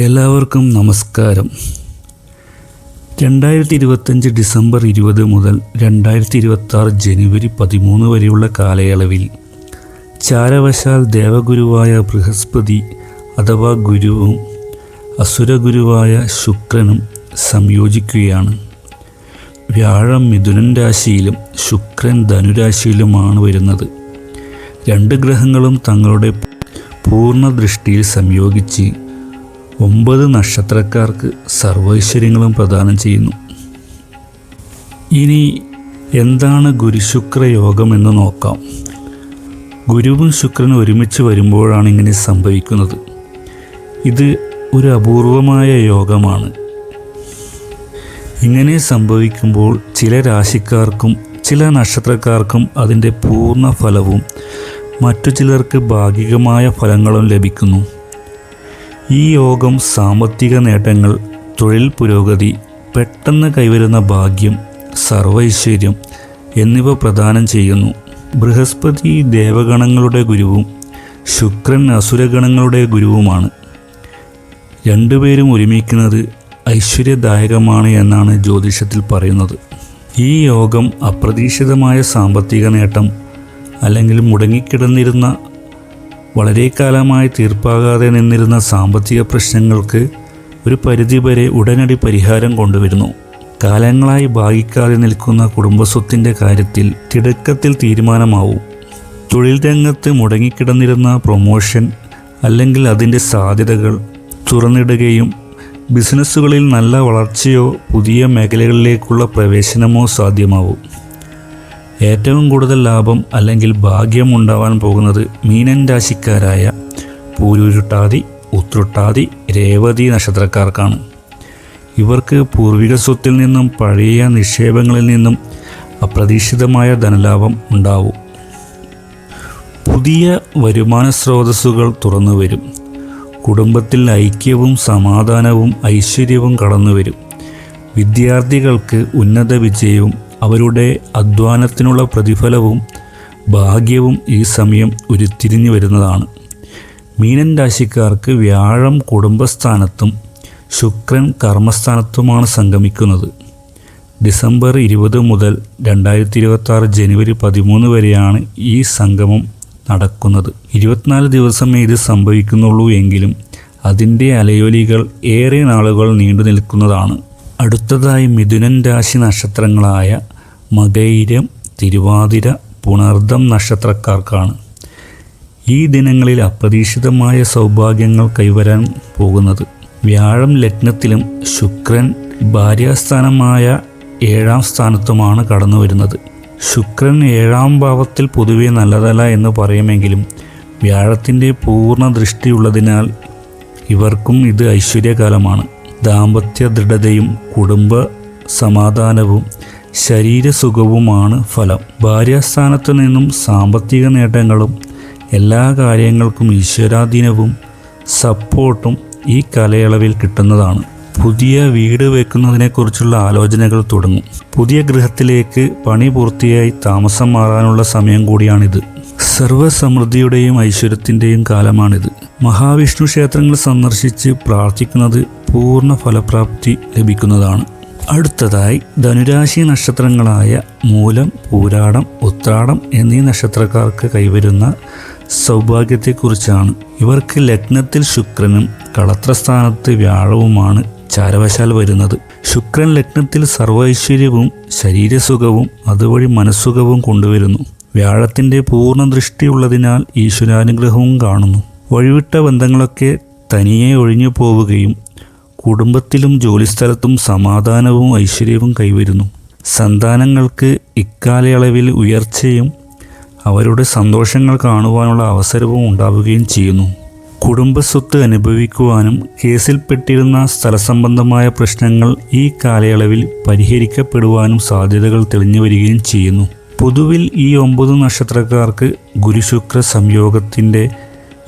എല്ലാവർക്കും നമസ്കാരം. 2025 ഡിസംബർ 20 മുതൽ 2026 ജനുവരി 13 വരെയുള്ള കാലയളവിൽ ചാരവശാൽ ദേവഗുരുവായ ബൃഹസ്പതി അഥവാ ഗുരുവും അസുരഗുരുവായ ശുക്രനും സംയോജിക്കുകയാണ്. വ്യാഴം മിഥുനൻ രാശിയിലും ശുക്രൻ ധനുരാശിയിലുമാണ് വരുന്നത്. രണ്ട് ഗ്രഹങ്ങളും തങ്ങളുടെ പൂർണ്ണ ദൃഷ്ടിയിൽ സംയോഗിച്ച് 9 നക്ഷത്രക്കാർക്ക് സർവൈശ്വര്യങ്ങളും പ്രദാനം ചെയ്യുന്നു. ഇനി എന്താണ് ഗുരുശുക്ര യോഗം എന്ന് നോക്കാം. ഗുരുവും ശുക്രനും ഒരുമിച്ച് വരുമ്പോഴാണ് ഇങ്ങനെ സംഭവിക്കുന്നത്. ഇത് ഒരു അപൂർവമായ യോഗമാണ്. ഇങ്ങനെ സംഭവിക്കുമ്പോൾ ചില രാശിക്കാർക്കും ചില നക്ഷത്രക്കാർക്കും അതിൻ്റെ പൂർണ്ണ ഫലവും മറ്റു ചിലർക്ക് ഭാഗികമായ ഫലങ്ങളും ലഭിക്കുന്നു. ഈ യോഗം സാമ്പത്തിക നേട്ടങ്ങൾ, തൊഴിൽ പുരോഗതി, പെട്ടെന്ന് കൈവരുന്ന ഭാഗ്യം, സർവൈശ്വര്യം എന്നിവ പ്രദാനം ചെയ്യുന്നു. ബൃഹസ്പതി ദേവഗണങ്ങളുടെ ഗുരുവും ശുക്രൻ അസുരഗണങ്ങളുടെ ഗുരുവുമാണ്. രണ്ടുപേരും ഒരുമിക്കുന്നത് ഐശ്വര്യദായകമാണ് എന്നാണ് ജ്യോതിഷത്തിൽ പറയുന്നത്. ഈ യോഗം അപ്രതീക്ഷിതമായ സാമ്പത്തിക നേട്ടം അല്ലെങ്കിൽ മുടങ്ങിക്കിടന്നിരുന്ന വളരെ കാലമായി തീർപ്പാകാതെ നിന്നിരുന്ന സാമ്പത്തിക പ്രശ്നങ്ങൾക്ക് ഒരു പരിധിവരെ ഉടനടി പരിഹാരം കൊണ്ടുവരുന്നു. കാലങ്ങളായി ഭാഗിക്കാതെ നിൽക്കുന്ന കുടുംബസ്വത്തിൻ്റെ കാര്യത്തിൽ തിടുക്കത്തിൽ തീരുമാനമാവും. തൊഴിൽ രംഗത്ത് മുടങ്ങിക്കിടന്നിരുന്ന പ്രൊമോഷൻ അല്ലെങ്കിൽ അതിൻ്റെ സാധ്യതകൾ തുറന്നിടുകയും ബിസിനസ്സുകളിൽ നല്ല വളർച്ചയോ പുതിയ മേഖലകളിലേക്കുള്ള പ്രവേശനമോ സാധ്യമാവും. ഏറ്റവും കൂടുതൽ ലാഭം അല്ലെങ്കിൽ ഭാഗ്യം ഉണ്ടാവാൻ പോകുന്നത് മീനൻ രാശിക്കാരായ പൂരുരുട്ടാതി, ഉത്രട്ടാതി, രേവതി നക്ഷത്രക്കാർക്കാണ്. ഇവർക്ക് പൂർവിക സ്വത്തിൽ നിന്നും പഴയ നിക്ഷേപങ്ങളിൽ നിന്നും അപ്രതീക്ഷിതമായ ധനലാഭം ഉണ്ടാവും. പുതിയ വരുമാന സ്രോതസ്സുകൾ തുറന്നു വരും. കുടുംബത്തിൽ ഐക്യവും സമാധാനവും ഐശ്വര്യവും കടന്നു വരും. വിദ്യാർത്ഥികൾക്ക് ഉന്നത വിജയവും അവരുടെ അധ്വാനത്തിനുള്ള പ്രതിഫലവും ഭാഗ്യവും ഈ സമയം ഉരുത്തിരിഞ്ഞു വരുന്നതാണ്. മീനൻ രാശിക്കാർക്ക് വ്യാഴം കുടുംബസ്ഥാനത്തും ശുക്രൻ കർമ്മസ്ഥാനത്തുമാണ് സംഗമിക്കുന്നത്. ഡിസംബർ 20 മുതൽ 2026 ജനുവരി 13 വരെയാണ് ഈ സംഗമം നടക്കുന്നത്. 24 ദിവസമേ ഇത് സംഭവിക്കുന്നുള്ളൂ എങ്കിലും അതിൻ്റെ അലയൊലികൾ ഏറെ നാളുകൾ നീണ്ടു നിൽക്കുന്നതാണ്. അടുത്തതായി മിഥുനൻ രാശി നക്ഷത്രങ്ങളായ മകയിരം, തിരുവാതിര, പുണർദം നക്ഷത്രക്കാർക്കാണ് ഈ ദിനങ്ങളിൽ അപ്രതീക്ഷിതമായ സൗഭാഗ്യങ്ങൾ കൈവരാൻ പോകുന്നത്. വ്യാഴം ലഗ്നത്തിലും ശുക്രൻ ഭാര്യാസ്ഥാനമായ 7ാം സ്ഥാനത്തുമാണ് കടന്നു വരുന്നത്. ശുക്രൻ 7ാം ഭാവത്തിൽ പൊതുവെ നല്ലതല്ല എന്ന് പറയുമെങ്കിലും വ്യാഴത്തിൻ്റെ പൂർണ്ണ ദൃഷ്ടിയുള്ളതിനാൽ ഇവർക്കും ഇത് ഐശ്വര്യകാലമാണ്. ദാമ്പത്യ ദൃഢതയും കുടുംബ സമാധാനവും ശരീരസുഖവുമാണ് ഫലം. ഭാര്യാസ്ഥാനത്തു നിന്നും സാമ്പത്തിക നേട്ടങ്ങളും എല്ലാ കാര്യങ്ങൾക്കും ഈശ്വരാധീനവും സപ്പോർട്ടും ഈ കാലയളവിൽ കിട്ടുന്നതാണ്. പുതിയ വീട് വയ്ക്കുന്നതിനെക്കുറിച്ചുള്ള ആലോചനകൾ തുടങ്ങും. പുതിയ ഗൃഹത്തിലേക്ക് പണി പൂർത്തിയായി താമസം മാറാനുള്ള സമയം കൂടിയാണിത്. സർവ്വസമൃദ്ധിയുടെയും ഐശ്വര്യത്തിൻ്റെയും കാലമാണിത്. മഹാവിഷ്ണു ക്ഷേത്രങ്ങൾ സന്ദർശിച്ച് പ്രാർത്ഥിക്കുന്നത് പൂർണ്ണ ഫലപ്രാപ്തി ലഭിക്കുന്നതാണ്. അടുത്തതായി ധനുരാശി നക്ഷത്രങ്ങളായ മൂലം, പൂരാടം, ഉത്രാടം എന്നീ നക്ഷത്രക്കാർക്ക് കൈവരുന്ന സൗഭാഗ്യത്തെക്കുറിച്ചാണ്. ഇവർക്ക് ലഗ്നത്തിൽ ശുക്രനും കളത്രസ്ഥാനത്ത് വ്യാഴവുമാണ് ചാരവശാൽ വരുന്നത്. ശുക്രൻ ലഗ്നത്തിൽ സർവൈശ്വര്യവും ശരീരസുഖവും അതുവഴി മനസ്സുഖവും കൊണ്ടുവരുന്നു. വ്യാഴത്തിൻ്റെ പൂർണ്ണ ദൃഷ്ടിയുള്ളതിനാൽ ഈശ്വരാനുഗ്രഹവും കാണുന്നു. വഴിവിട്ട ബന്ധങ്ങളൊക്കെ തനിയെ ഒഴിഞ്ഞു പോവുകയും കുടുംബത്തിലും ജോലിസ്ഥലത്തും സമാധാനവും ഐശ്വര്യവും കൈവരുന്നു. സന്താനങ്ങൾക്ക് ഇക്കാലയളവിൽ ഉയർച്ചയും അവരുടെ സന്തോഷങ്ങൾ കാണുവാനുള്ള അവസരവും ഉണ്ടാവുകയും ചെയ്യുന്നു. കുടുംബസ്വത്ത് അനുഭവിക്കുവാനും കേസിൽപ്പെട്ടിരുന്ന സ്ഥലസംബന്ധമായ പ്രശ്നങ്ങൾ ഈ കാലയളവിൽ പരിഹരിക്കപ്പെടുവാനും സാധ്യതകൾ തെളിഞ്ഞു വരികയും ചെയ്യുന്നു. പൊതുവിൽ ഈ 9 നക്ഷത്രക്കാർക്ക് ഗുരുശുക്ര സംയോഗത്തിൻ്റെ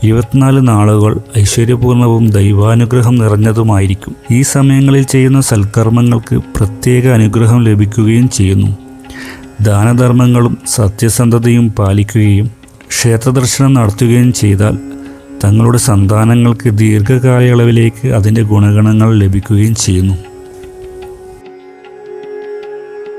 24 നാളുകൾ ഐശ്വര്യപൂർണവും ദൈവാനുഗ്രഹം നിറഞ്ഞതുമായിരിക്കും. ഈ സമയങ്ങളിൽ ചെയ്യുന്ന സൽക്കർമ്മങ്ങൾക്ക് പ്രത്യേക അനുഗ്രഹം ലഭിക്കുകയും ചെയ്യുന്നു. ദാനധർമ്മങ്ങളും സത്യസന്ധതയും പാലിക്കുകയും ക്ഷേത്രദർശനം നടത്തുകയും ചെയ്താൽ തങ്ങളുടെ സന്താനങ്ങൾക്ക് ദീർഘകാലയളവിലേക്ക് അതിൻ്റെ ഗുണഗണങ്ങൾ ലഭിക്കുകയും ചെയ്യുന്നു.